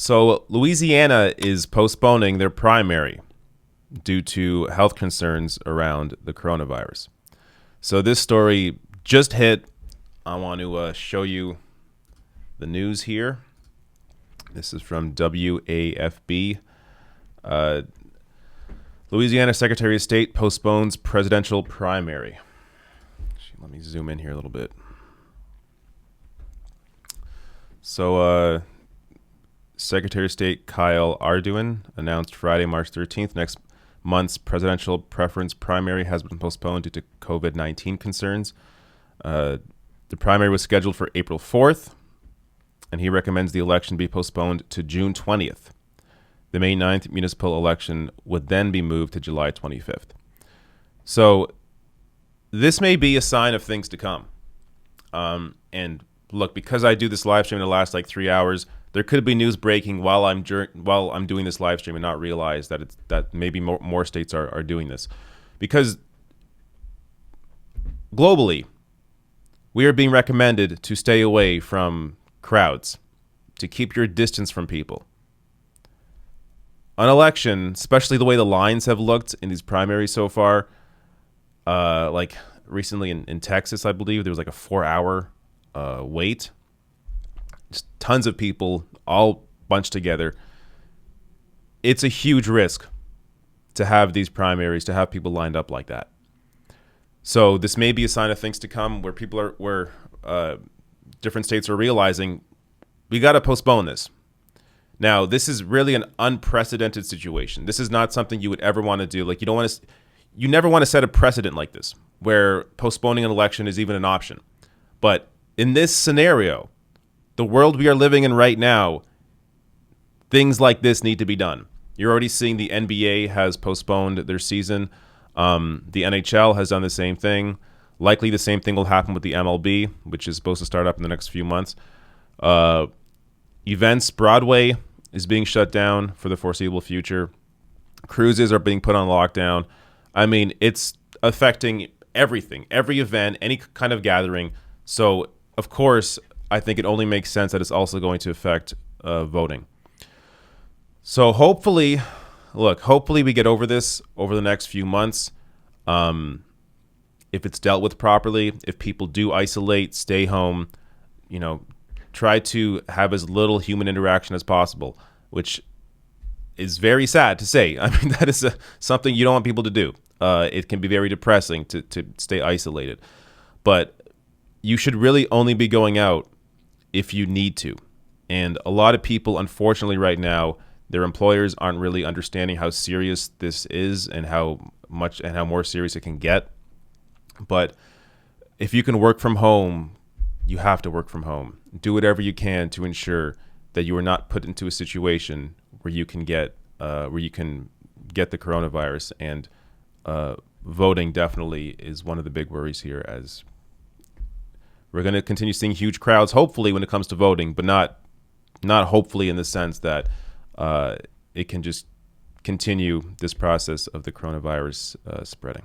So Louisiana is postponing their primary due to health concerns around the coronavirus. So this story just hit. I want to show you the news here. This is from WAFB. Louisiana Secretary of State postpones presidential primary. Let me zoom in here a little bit. So, Secretary of State Kyle Ardoin announced Friday, March 13th, next month's presidential preference primary has been postponed due to COVID-19 concerns. The primary was scheduled for April 4th, and he recommends the election be postponed to June 20th. The May 9th municipal election would then be moved to July 25th. So this may be a sign of things to come. And look, because I do this live stream in the last 3 hours, there could be news breaking while I'm doing this live stream and not realize that maybe more states are doing this. Because globally, we are being recommended to stay away from crowds, to keep your distance from people. An election, especially the way the lines have looked in these primaries so far, like recently in Texas, I believe, there was like a 4-hour wait. Just tons of people all bunched together. It's a huge risk to have these primaries, to have people lined up like that. So this may be a sign of things to come where different states are realizing we got to postpone this. Now, this is really an unprecedented situation. This is not something you would ever want to do. You never want to set a precedent like this, where postponing an election is even an option. But in this scenario, the world we are living in right now, things like this need to be done. You're already seeing the NBA has postponed their season. The NHL has done the same thing. Likely the same thing will happen with the MLB, which is supposed to start up in the next few months. Events, Broadway is being shut down for the foreseeable future. Cruises are being put on lockdown. I mean, it's affecting everything, every event, any kind of gathering. So, of course, I think it only makes sense that it's also going to affect voting. So hopefully we get over this over the next few months. If it's dealt with properly, if people do isolate, stay home, try to have as little human interaction as possible, which is very sad to say. I mean, that is something you don't want people to do. It can be very depressing to stay isolated. But you should really only be going out if you need to. And a lot of people, unfortunately, right now, their employers aren't really understanding how serious this is and how more serious it can get. But if you can work from home, you have to work from home. Do whatever you can to ensure that you are not put into a situation where you can get the coronavirus. And voting definitely is one of the big worries here, as we're going to continue seeing huge crowds, hopefully, when it comes to voting, but not hopefully in the sense that it can just continue this process of the coronavirus spreading.